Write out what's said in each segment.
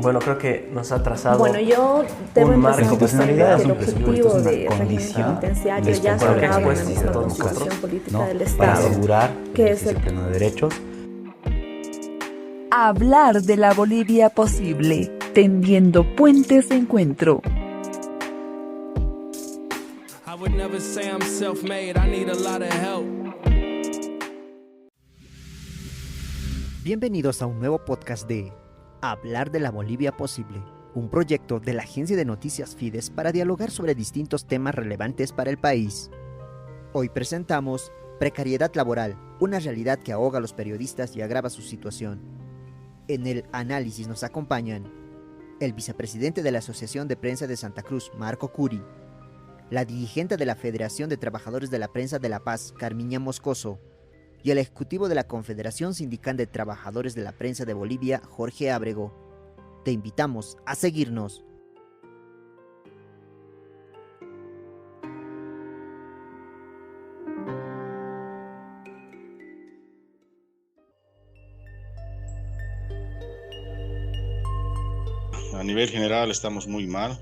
Bueno, creo que nos ha trazado Bueno, yo debo un marco empezar bastante diciendo que el amplio. objetivo es una de régimen condición penitenciario ya se Bueno, que hablaba en la expuestos misma de todos Constitución nosotros, Política ¿no? del Para Estado, asegurar que el es el ejercicio pleno de derechos. Hablar de la Bolivia posible, tendiendo puentes de encuentro. I would never say I'm self-made, I need a lot of help. Bienvenidos a un nuevo podcast de Hablar de la Bolivia posible, un proyecto de la agencia de noticias Fides para dialogar sobre distintos temas relevantes para el país. Hoy presentamos Precariedad laboral, una realidad que ahoga a los periodistas y agrava su situación. En el análisis nos acompañan el vicepresidente de la Asociación de Prensa de Santa Cruz, Marco Curi, la dirigente de la Federación de Trabajadores de la Prensa de La Paz, Carmiña Moscoso, y el ejecutivo de la Confederación Sindical de Trabajadores de la Prensa de Bolivia, Jorge Ábrego. Te invitamos a seguirnos. A nivel general estamos muy mal.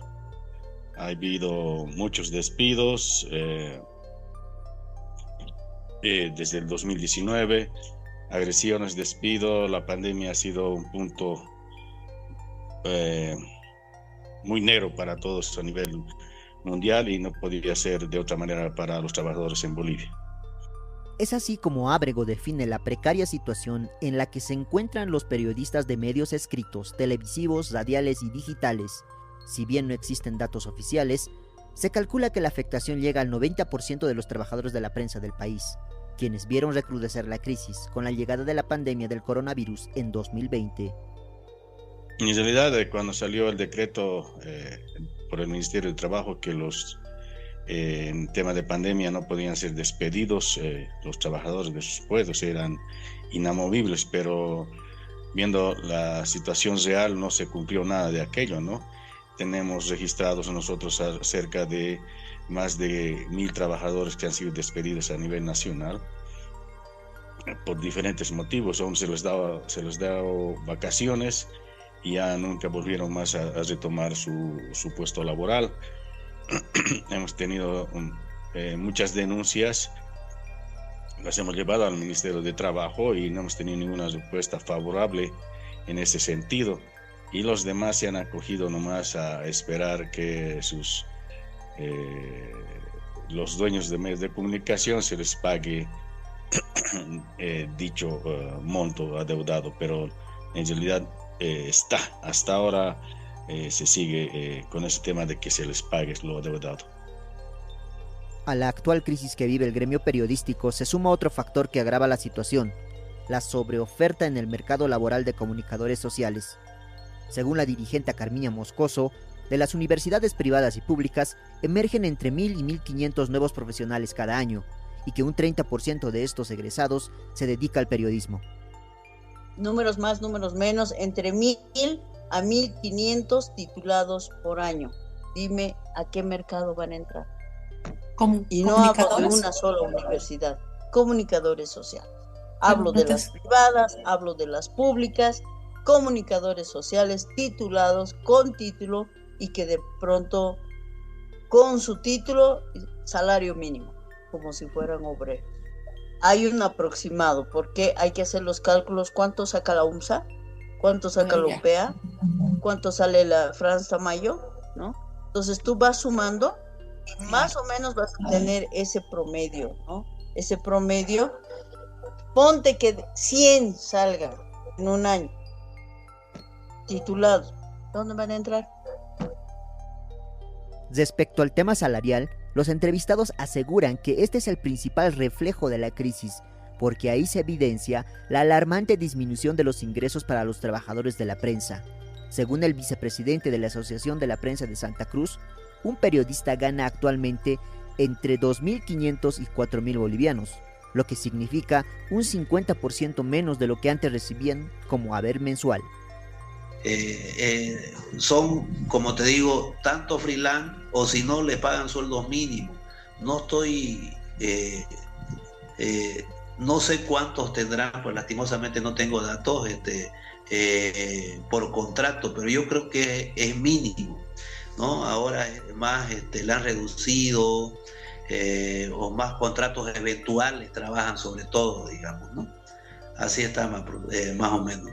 Ha habido muchos despidos desde el 2019, agresiones, despido. La pandemia ha sido un punto muy negro para todos a nivel mundial y no podía ser de otra manera para los trabajadores en Bolivia. Es así como Ábrego define la precaria situación en la que se encuentran los periodistas de medios escritos, televisivos, radiales y digitales. Si bien no existen datos oficiales, se calcula que la afectación llega al 90% de los trabajadores de la prensa del país, quienes vieron recrudecer la crisis con la llegada de la pandemia del coronavirus en 2020. En realidad, cuando salió el decreto por el Ministerio de Trabajo que los en tema de pandemia no podían ser despedidos, los trabajadores de sus puestos eran inamovibles, pero viendo la situación real no se cumplió nada de aquello, ¿no? Tenemos registrados nosotros cerca de más de 1,000 trabajadores que han sido despedidos a nivel nacional por diferentes motivos. Aún se les daba vacaciones y ya nunca volvieron más a retomar su puesto laboral. Hemos tenido muchas denuncias, las hemos llevado al Ministerio de Trabajo y no hemos tenido ninguna respuesta favorable en ese sentido. Y los demás se han acogido nomás a esperar que los dueños de medios de comunicación se les pague dicho monto adeudado, pero en realidad hasta ahora se sigue con ese tema de que se les pague lo adeudado. A la actual crisis que vive el gremio periodístico se suma otro factor que agrava la situación: la sobreoferta en el mercado laboral de comunicadores sociales. Según la dirigente Carmiña Moscoso, de las universidades privadas y públicas emergen entre 1,000 y 1,500 nuevos profesionales cada año, y que un 30% de estos egresados se dedica al periodismo. Números más, números menos, entre 1,000 a 1,500 titulados por año. Dime a qué mercado van a entrar. Y no hablo de una sola universidad, comunicadores sociales. Hablo de las privadas, hablo de las públicas, comunicadores sociales titulados con título y que de pronto con su título, salario mínimo, como si fueran obreros. Hay un aproximado, porque hay que hacer los cálculos. ¿Cuánto saca la UMSA? ¿Cuánto saca la UPEA? ¿Cuánto sale la France Tamayo? ¿No? Entonces tú vas sumando y más o menos vas a tener ese promedio, ¿no? Ese promedio, ponte que 100 salgan en un año titulados. ¿Dónde van a entrar? Respecto al tema salarial, los entrevistados aseguran que este es el principal reflejo de la crisis, porque ahí se evidencia la alarmante disminución de los ingresos para los trabajadores de la prensa. Según el vicepresidente de la Asociación de la Prensa de Santa Cruz, un periodista gana actualmente entre 2.500 y 4.000 bolivianos, lo que significa un 50% menos de lo que antes recibían como haber mensual. Son, como te digo, tanto freelance o si no le pagan sueldos mínimos. No estoy no sé cuántos tendrán, pues lastimosamente no tengo datos por contrato, pero yo creo que es mínimo, ¿no? Ahora más le han reducido, o más contratos eventuales trabajan sobre todo, digamos, ¿no? Así está más o menos.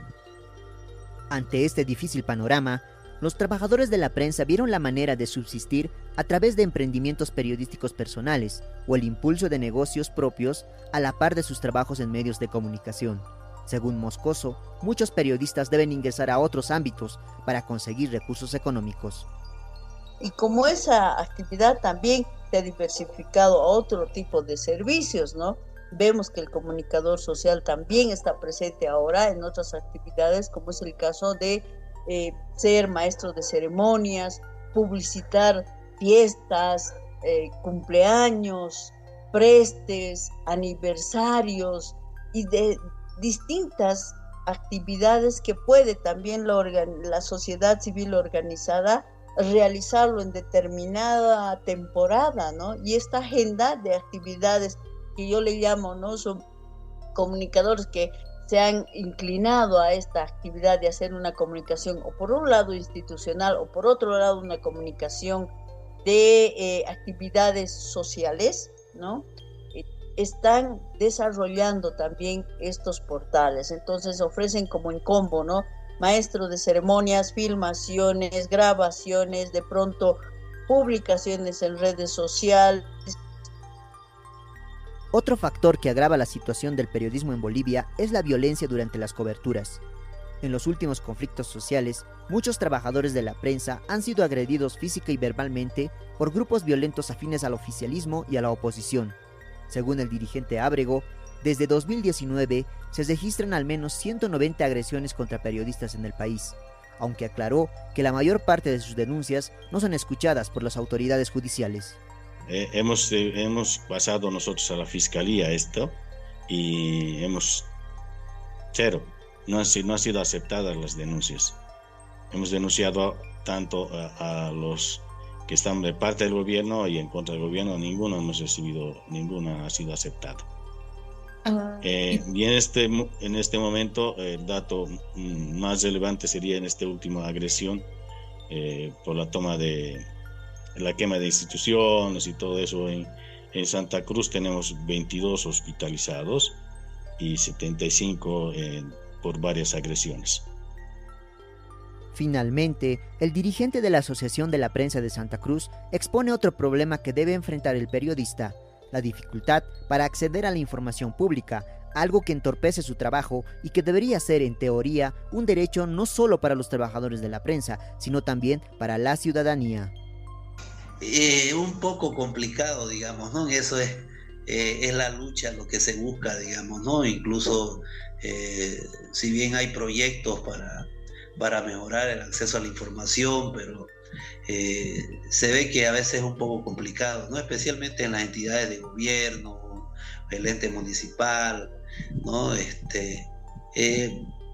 Ante este difícil panorama, los trabajadores de la prensa vieron la manera de subsistir a través de emprendimientos periodísticos personales o el impulso de negocios propios a la par de sus trabajos en medios de comunicación. Según Moscoso, muchos periodistas deben ingresar a otros ámbitos para conseguir recursos económicos. Y como esa actividad también se ha diversificado a otro tipo de servicios, ¿no? Vemos que el comunicador social también está presente ahora en otras actividades, como es el caso de ser maestro de ceremonias, publicitar fiestas, cumpleaños, prestes, aniversarios y de distintas actividades que puede también la sociedad civil organizada realizarlo en determinada temporada, ¿no? Y esta agenda de actividades que yo le llamo, ¿no? Son comunicadores que se han inclinado a esta actividad de hacer una comunicación o por un lado institucional o por otro lado una comunicación de actividades sociales, ¿no? Están desarrollando también estos portales, entonces ofrecen como en combo, ¿no? Maestro de ceremonias, filmaciones, grabaciones, de pronto publicaciones en redes sociales. Otro factor que agrava la situación del periodismo en Bolivia es la violencia durante las coberturas. En los últimos conflictos sociales, muchos trabajadores de la prensa han sido agredidos física y verbalmente por grupos violentos afines al oficialismo y a la oposición. Según el dirigente Ábrego, desde 2019 se registran al menos 190 agresiones contra periodistas en el país, aunque aclaró que la mayor parte de sus denuncias no son escuchadas por las autoridades judiciales. Hemos pasado nosotros a la fiscalía esto y cero, no han sido aceptadas las denuncias. Hemos denunciado tanto a los que están de parte del gobierno y en contra del gobierno, ninguna ha sido aceptada. Y en este momento el dato más relevante sería en esta última agresión por la toma de la quema de instituciones y todo eso. En Santa Cruz tenemos 22 hospitalizados y 75 por varias agresiones. Finalmente, el dirigente de la Asociación de la Prensa de Santa Cruz expone otro problema que debe enfrentar el periodista: la dificultad para acceder a la información pública, algo que entorpece su trabajo y que debería ser, en teoría, un derecho no solo para los trabajadores de la prensa, sino también para la ciudadanía. Un poco complicado, digamos, ¿no? Eso es la lucha, lo que se busca, digamos, ¿no? Incluso, si bien hay proyectos para mejorar el acceso a la información, pero se ve que a veces es un poco complicado, ¿no? Especialmente en las entidades de gobierno, el ente municipal, ¿no?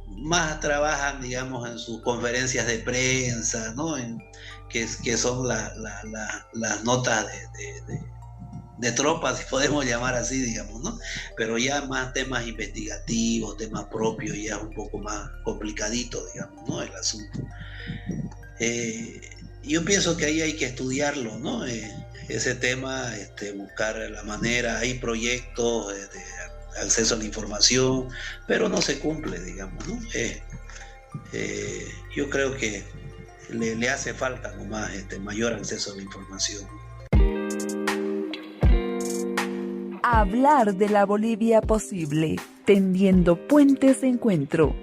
Más trabajan, digamos, en sus conferencias de prensa, ¿no? Que son las notas de tropas, si podemos llamar así, digamos, ¿no? Pero ya más temas investigativos, temas propios, ya es un poco más complicadito, digamos, ¿no? El asunto. Yo pienso que ahí hay que estudiarlo, ¿no? Ese tema, buscar la manera. Hay proyectos de acceso a la información, pero no se cumple, digamos, ¿no? Yo creo que le hace falta nomás mayor acceso a la información. Hablar de la Bolivia posible, tendiendo puentes de encuentro.